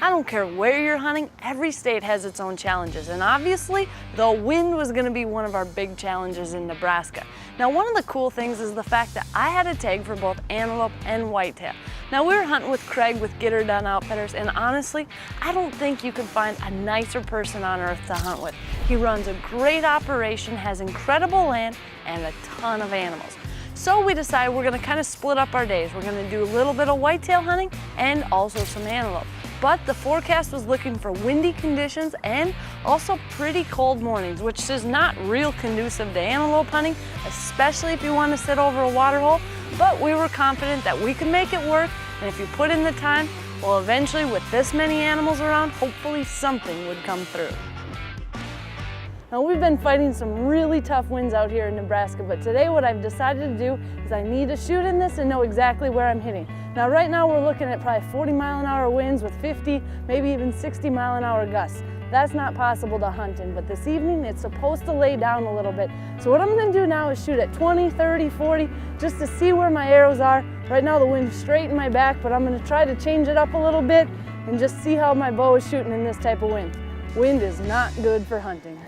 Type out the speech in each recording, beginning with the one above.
I don't care where you're hunting, every state has its own challenges, and obviously the wind was going to be one of our big challenges in Nebraska. Now, one of the cool things is the fact that I had a tag for both antelope and whitetail. Now, we were hunting with Craig with Get Her Done Outfitters, and honestly, I don't think you can find a nicer person on earth to hunt with. He runs a great operation, has incredible land, and a ton of animals. So we decided we're going to kind of split up our days. We're going to do a little bit of whitetail hunting and also some antelope. But the forecast was looking for windy conditions and also pretty cold mornings, which is not real conducive to antelope hunting, especially if you want to sit over a water hole. But we were confident that we could make it work, and if you put in the time, well, eventually with this many animals around, hopefully something would come through. Now, we've been fighting some really tough winds out here in Nebraska, but today what I've decided to do is I need to shoot in this and know exactly where I'm hitting. Now, right now we're looking at probably 40-mile-an-hour winds with 50, maybe even 60-mile-an-hour gusts. That's not possible to hunt in, but this evening it's supposed to lay down a little bit. So what I'm going to do now is shoot at 20, 30, 40, just to see where my arrows are. Right now the wind's straight in my back, but I'm going to try to change it up a little bit and just see how my bow is shooting in this type of wind. Wind is not good for hunting.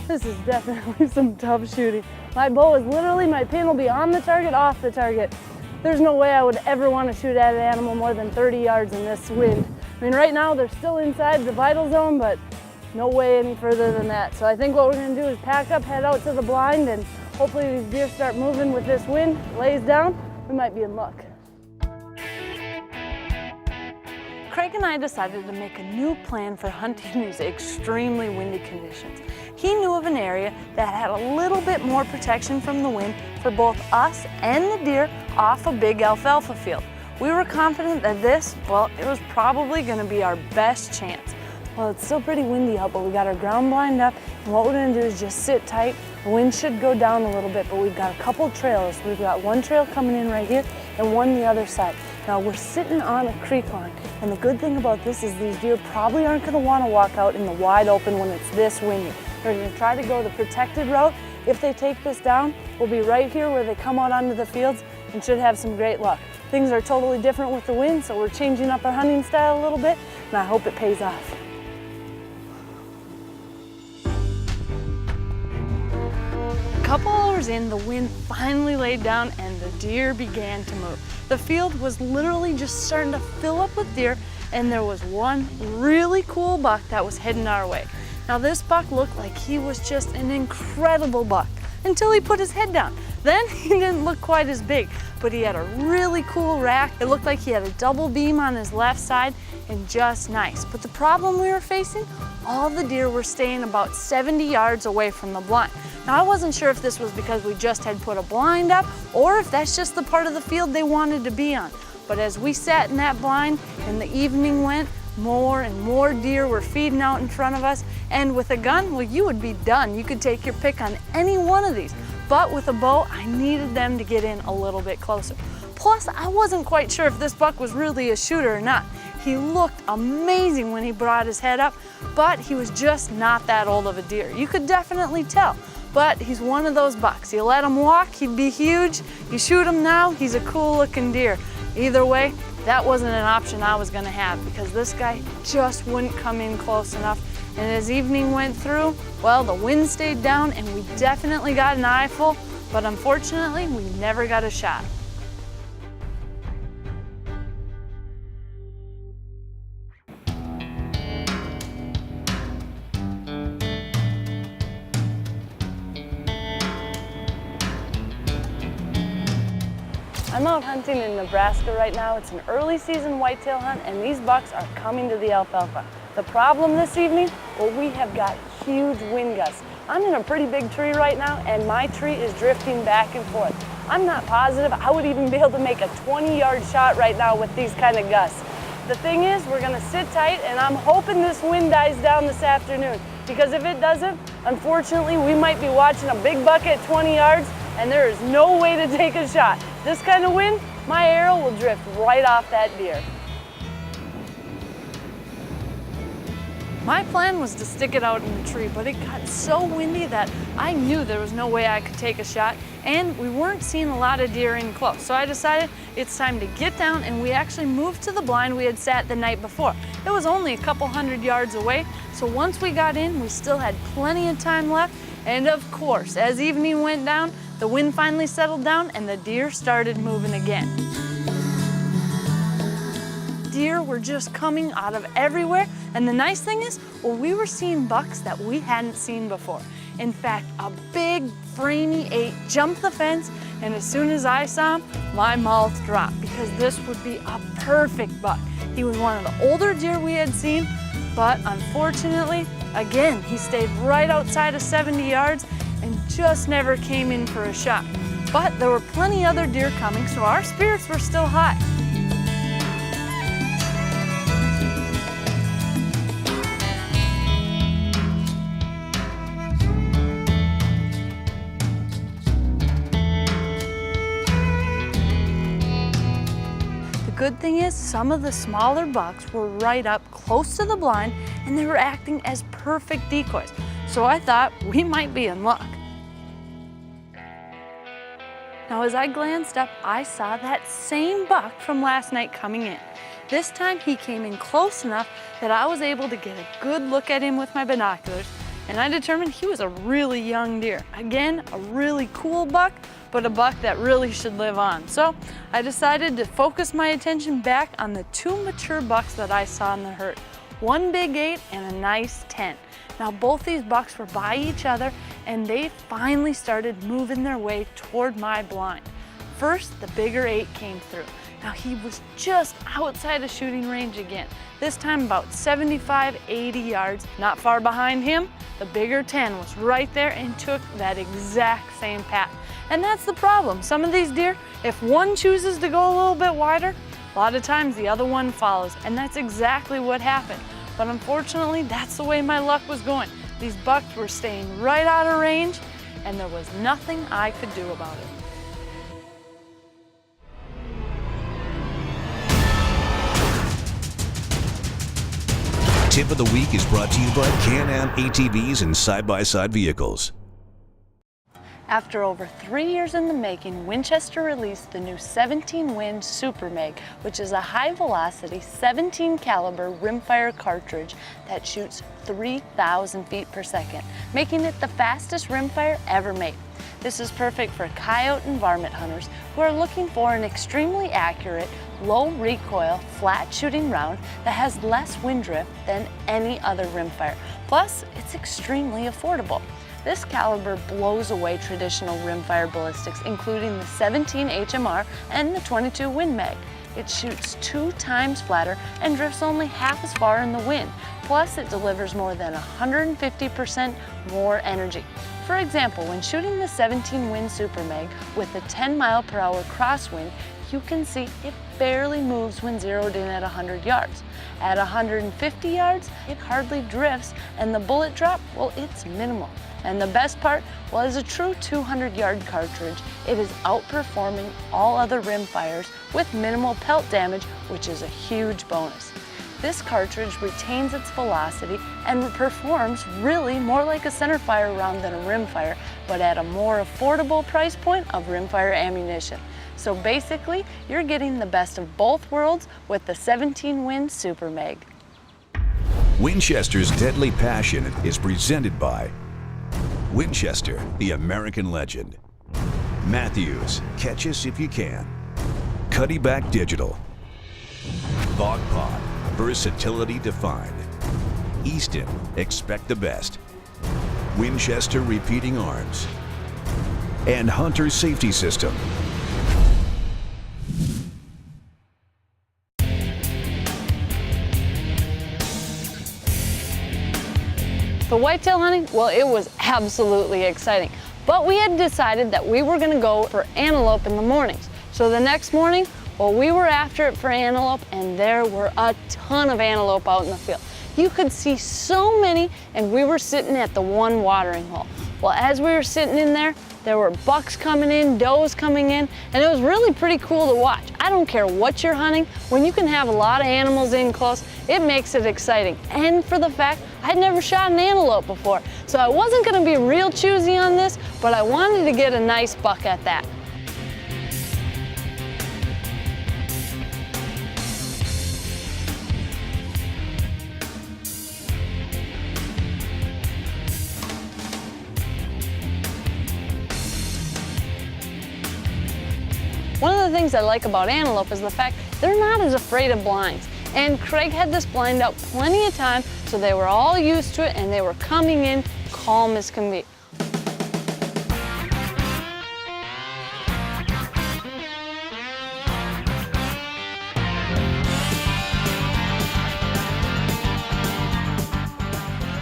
This is definitely some tough shooting. My bow is literally, my pin will be on the target, off the target. There's no way I would ever want to shoot at an animal more than 30 yards in this wind. I mean, right now they're still inside the vital zone, but no way any further than that. So I think what we're going to do is pack up, head out to the blind, and hopefully these deer start moving with this wind, lays down, we might be in luck. Craig and I decided to make a new plan for hunting these extremely windy conditions. He knew of an area that had a little bit more protection from the wind for both us and the deer off a big alfalfa field. We were confident that this, well, it was probably going to be our best chance. Well, it's still pretty windy out, but we got our ground blind up, and what we're going to do is just sit tight. The wind should go down a little bit, but we've got a couple trails. We've got one trail coming in right here and one the other side. Now, we're sitting on a creek line, and the good thing about this is these deer probably aren't going to want to walk out in the wide open when it's this windy. They're going to try to go the protected route. If they take this down, we'll be right here where they come out onto the fields and should have some great luck. Things are totally different with the wind, so we're changing up our hunting style a little bit, and I hope it pays off. A couple hours in, the wind finally laid down and the deer began to move. The field was literally just starting to fill up with deer, and there was one really cool buck that was heading our way. Now, this buck looked like he was just an incredible buck until he put his head down. Then he didn't look quite as big, but he had a really cool rack. It looked like he had a double beam on his left side and just nice. But the problem we were facing, all the deer were staying about 70 yards away from the blind. Now, I wasn't sure if this was because we just had put a blind up or if that's just the part of the field they wanted to be on. But as we sat in that blind and the evening went, more and more deer were feeding out in front of us. And with a gun, well, you would be done. You could take your pick on any one of these. But with a bow, I needed them to get in a little bit closer. Plus, I wasn't quite sure if this buck was really a shooter or not. He looked amazing when he brought his head up, but he was just not that old of a deer. You could definitely tell. But he's one of those bucks. You let him walk, he'd be huge. You shoot him now, he's a cool looking deer. Either way, that wasn't an option I was gonna have because this guy just wouldn't come in close enough. And as evening went through, well, the wind stayed down and we definitely got an eyeful, but unfortunately, we never got a shot. I'm out hunting in Nebraska right now. It's an early season whitetail hunt and these bucks are coming to the alfalfa. The problem this evening, well, we have got huge wind gusts. I'm in a pretty big tree right now and my tree is drifting back and forth. I'm not positive I would even be able to make a 20-yard shot right now with these kind of gusts. The thing is, we're gonna sit tight, and I'm hoping this wind dies down this afternoon, because if it doesn't, unfortunately, we might be watching a big buck at 20 yards, and there is no way to take a shot. This kind of wind, my arrow will drift right off that deer. My plan was to stick it out in the tree, but it got so windy that I knew there was no way I could take a shot, and we weren't seeing a lot of deer in close. So I decided it's time to get down, and we actually moved to the blind we had sat the night before. It was only a couple hundred yards away, so once we got in, we still had plenty of time left. And of course, as evening went down, the wind finally settled down and the deer started moving again. Deer were just coming out of everywhere, and the nice thing is, well, we were seeing bucks that we hadn't seen before. In fact, a big framey 8 jumped the fence, and as soon as I saw him, my mouth dropped, because this would be a perfect buck. He was one of the older deer we had seen, but unfortunately, again, he stayed right outside of 70 yards and just never came in for a shot. But there were plenty other deer coming, so our spirits were still high. The good thing is, some of the smaller bucks were right up close to the blind, and they were acting as perfect decoys. So I thought we might be in luck. Now as I glanced up, I saw that same buck from last night coming in. This time he came in close enough that I was able to get a good look at him with my binoculars, and I determined he was a really young deer. Again, a really cool buck, but a buck that really should live on. So I decided to focus my attention back on the 2 mature bucks that I saw in the herd. One big 8 and a nice 10. Now both these bucks were by each other, and they finally started moving their way toward my blind. First, the bigger 8 came through. Now he was just outside of shooting range again, this time about 75, 80 yards. Not far behind him, the bigger 10 was right there and took that exact same path. And that's the problem. Some of these deer, if one chooses to go a little bit wider, a lot of times the other one follows, and that's exactly what happened. But unfortunately, that's the way my luck was going. These bucks were staying right out of range, and there was nothing I could do about it. Tip of the Week is brought to you by Can-Am ATVs and side-by-side vehicles. After over 3 years in the making, Winchester released the new 17 Win Super Mag, which is a high-velocity 17 caliber rimfire cartridge that shoots 3,000 feet per second, making it the fastest rimfire ever made. This is perfect for coyote and varmint hunters who are looking for an extremely accurate, low recoil, flat shooting round that has less wind drift than any other rimfire. Plus, it's extremely affordable. This caliber blows away traditional rimfire ballistics, including the 17 HMR and the 22 Win Mag. It shoots 2 times flatter and drifts only half as far in the wind. Plus, it delivers more than 150% more energy. For example, when shooting the 17 Win Super Mag with a 10 mile/hour crosswind, you can see it barely moves when zeroed in at 100 yards. At 150 yards, it hardly drifts, and the bullet drop, well, it's minimal. And the best part, well, as a true 200-yard cartridge, it is outperforming all other rimfires with minimal pelt damage, which is a huge bonus. This cartridge retains its velocity and performs really more like a centerfire round than a rimfire, but at a more affordable price point of rimfire ammunition. So basically, you're getting the best of both worlds with the 17 Win Super Mag. Winchester's Deadly Passion is presented by Winchester, the American legend. Matthews, catch us if you can. Cuddy Back Digital. Bog Pod, versatility defined. Easton, expect the best. Winchester Repeating Arms. And Hunter Safety System. The whitetail hunting, well, it was absolutely exciting. But we had decided that we were gonna go for antelope in the mornings. So the next morning, Well, we were after it for antelope, and there were a ton of antelope out in the field. You could see so many, and we were sitting at the one watering hole. Well, as we were sitting in there, there were bucks coming in, does coming in, and it was really pretty cool to watch. I don't care what you're hunting, when you can have a lot of animals in close, it makes it exciting. And for the fact, I'd never shot an antelope before, so I wasn't gonna be real choosy on this, but I wanted to get a nice buck at that. One of the things I like about antelope is the fact they're not as afraid of blinds. And Craig had this blind out plenty of time, so they were all used to it and they were coming in calm as can be.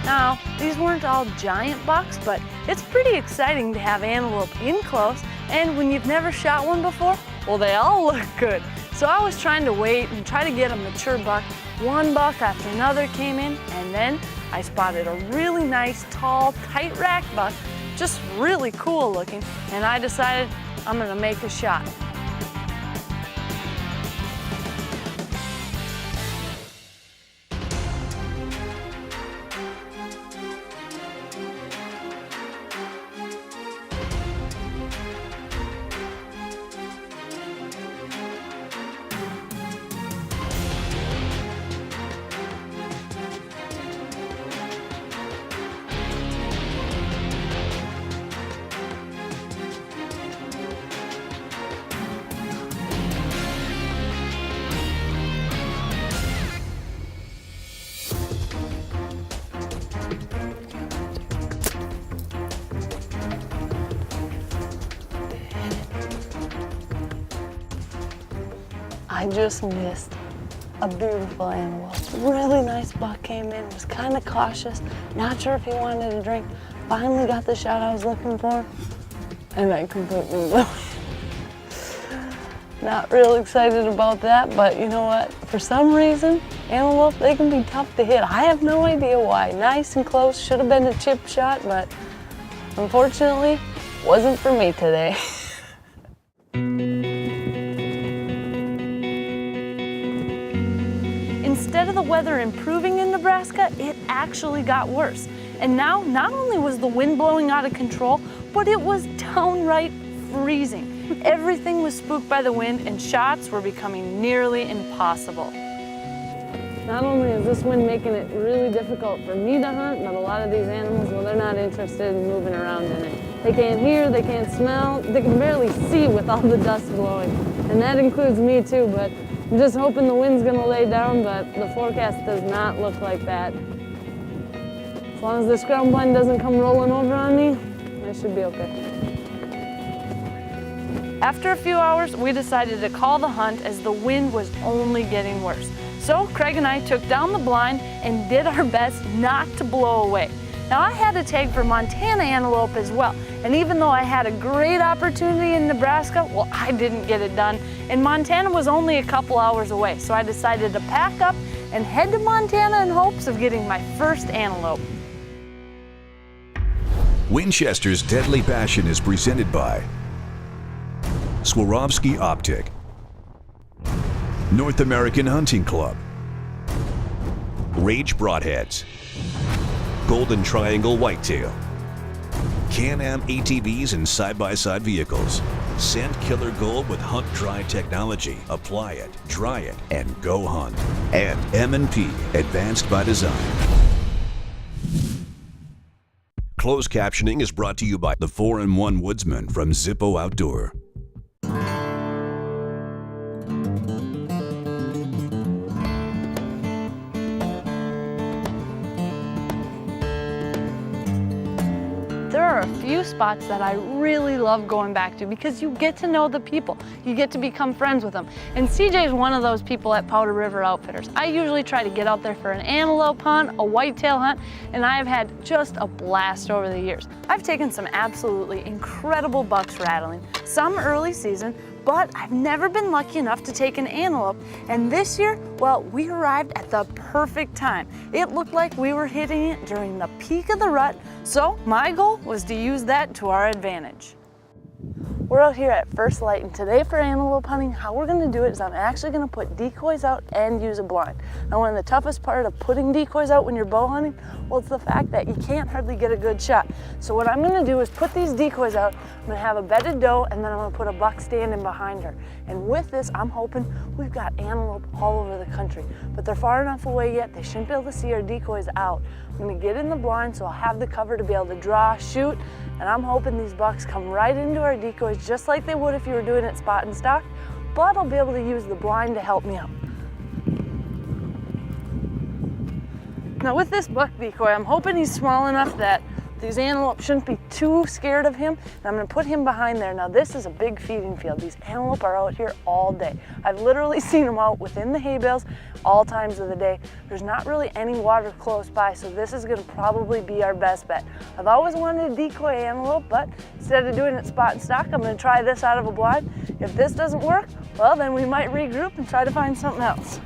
Now, these weren't all giant bucks, but it's pretty exciting to have antelope in close, and when you've never shot one before, well, they all look good. So I was trying to wait and try to get a mature buck. One buck after another came in, and then I spotted a really nice, tall, tight rack buck, just really cool looking, and I decided I'm gonna make a shot. I just missed a beautiful animal. Really nice buck came in, was kind of cautious, not sure if he wanted a drink. Finally got the shot I was looking for, and I completely blew it. Not real excited about that, but you know what? For some reason, antelope, they can be tough to hit. I have no idea why. Nice and close, should have been a chip shot, but unfortunately, wasn't for me today. Instead of the weather improving in Nebraska, it actually got worse. And now, not only was the wind blowing out of control, but it was downright freezing. Everything was spooked by the wind, and shots were becoming nearly impossible. Not only is this wind making it really difficult for me to hunt, but a lot of these animals, well, they're not interested in moving around in it. They can't hear, they can't smell, they can barely see with all the dust blowing. And that includes me too, but I'm just hoping the wind's gonna lay down, but the forecast does not look like that. As long as this ground blind doesn't come rolling over on me, I should be okay. After a few hours, we decided to call the hunt as the wind was only getting worse. So Craig and I took down the blind and did our best not to blow away. Now I had a tag for Montana antelope as well, and even though I had a great opportunity in Nebraska, well, I didn't get it done, and Montana was only a couple hours away, so I decided to pack up and head to Montana in hopes of getting my first antelope. Winchester's Deadly Passion is presented by Swarovski Optic, North American Hunting Club, Rage Broadheads, Golden Triangle Whitetail, Can-Am ATVs and side-by-side vehicles, Scent Killer Gold with Hunt Dry technology. Apply it, dry it, and go hunt. And M&P, Advanced by Design. Closed captioning is brought to you by the 4-in-1 Woodsman from Zippo Outdoor. There are a few spots that I really love going back to because you get to know the people. You get to become friends with them. And CJ is one of those people at Powder River Outfitters. I usually try to get out there for an antelope hunt, a whitetail hunt, and I've had just a blast over the years. I've taken some absolutely incredible bucks rattling, some early season, but I've never been lucky enough to take an antelope. And this year, well, we arrived at the perfect time. It looked like we were hitting it during the peak of the rut, so my goal was to use that to our advantage. We're out here at first light, and today for antelope hunting, how we're gonna do it is I'm actually gonna put decoys out and use a blind. Now, one of the toughest part of putting decoys out when you're bow hunting, well, it's the fact that you can't hardly get a good shot. So what I'm gonna do is put these decoys out, I'm gonna have a bedded doe, and then I'm gonna put a buck standing behind her. And with this, I'm hoping we've got antelope all over the country, but they're far enough away yet, they shouldn't be able to see our decoys out. I'm gonna get in the blind so I'll have the cover to be able to draw, shoot, and I'm hoping these bucks come right into our decoys just like they would if you were doing it spot and stock, but I'll be able to use the blind to help me out. Now with this buck decoy, I'm hoping he's small enough that these antelope shouldn't be too scared of him, and I'm gonna put him behind there. Now this is a big feeding field. These antelope are out here all day. I've literally seen them out within the hay bales all times of the day. There's not really any water close by, so this is gonna probably be our best bet. I've always wanted to decoy antelope, but instead of doing it spot and stock, I'm gonna try this out of a blind. If this doesn't work, well, then we might regroup and try to find something else.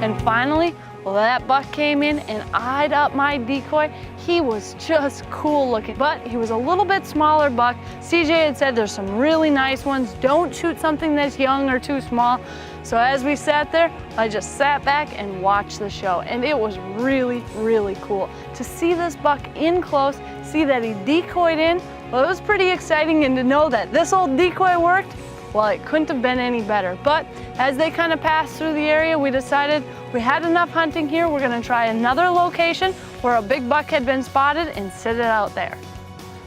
And finally, well, that buck came in and eyed up my decoy. He was just cool looking, but he was a little bit smaller buck. CJ had said there's some really nice ones. Don't shoot something that's young or too small. So as we sat there, I just sat back and watched the show, and it was really, really cool. To see this buck in close, see that he decoyed in, well, it was pretty exciting, and to know that this old decoy worked, well, it couldn't have been any better. But as they kind of passed through the area, we decided we had enough hunting here. We're gonna try another location where a big buck had been spotted and sit it out there.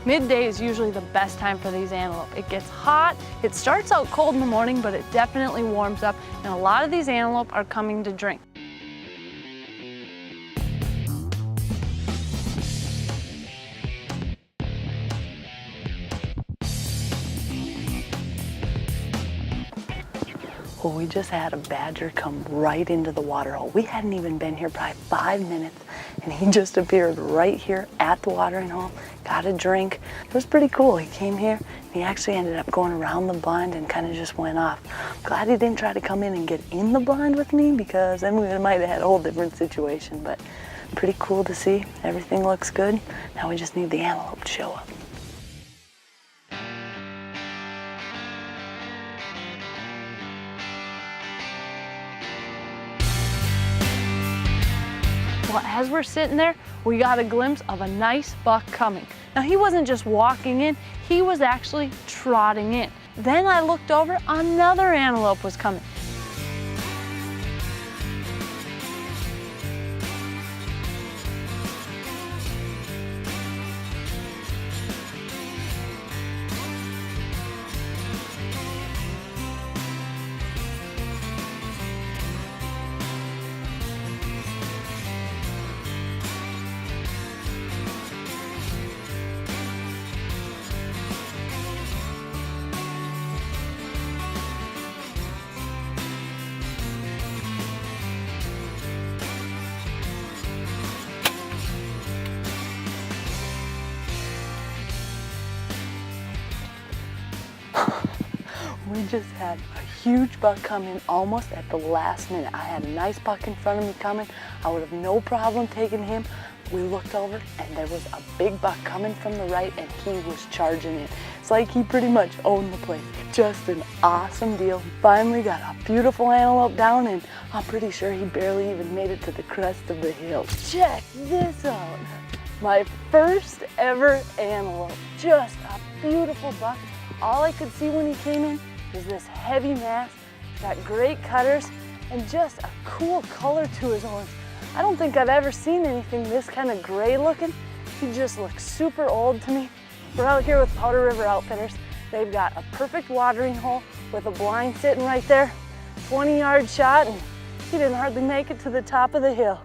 Midday is usually the best time for these antelope. It gets hot, it starts out cold in the morning, but it definitely warms up, and a lot of these antelope are coming to drink. Well, we just had a badger come right into the water hole. We hadn't even been here probably 5 minutes, and he just appeared right here at the watering hole, got a drink. It was pretty cool. He came here, and he actually ended up going around the blind and kind of just went off. Glad he didn't try to come in and get in the blind with me, because then we might have had a whole different situation, but pretty cool to see. Everything looks good. Now we just need the antelope to show up. Well, as we're sitting there, we got a glimpse of a nice buck coming. Now, he wasn't just walking in, he was actually trotting in. Then I looked over, another antelope was coming. We just had a huge buck come in almost at the last minute. I had a nice buck in front of me coming. I would have no problem taking him. We looked over and there was a big buck coming from the right, and he was charging in. It's like he pretty much owned the place. Just an awesome deal. Finally got a beautiful antelope down, and I'm pretty sure he barely even made it to the crest of the hill. Check this out. My first ever antelope. Just a beautiful buck. All I could see when he came in was this heavy mass, got great cutters, and just a cool color to his horns. I don't think I've ever seen anything this kind of gray looking. He just looks super old to me. We're out here with Powder River Outfitters. They've got a perfect watering hole with a blind sitting right there, 20-yard shot, and he didn't hardly make it to the top of the hill.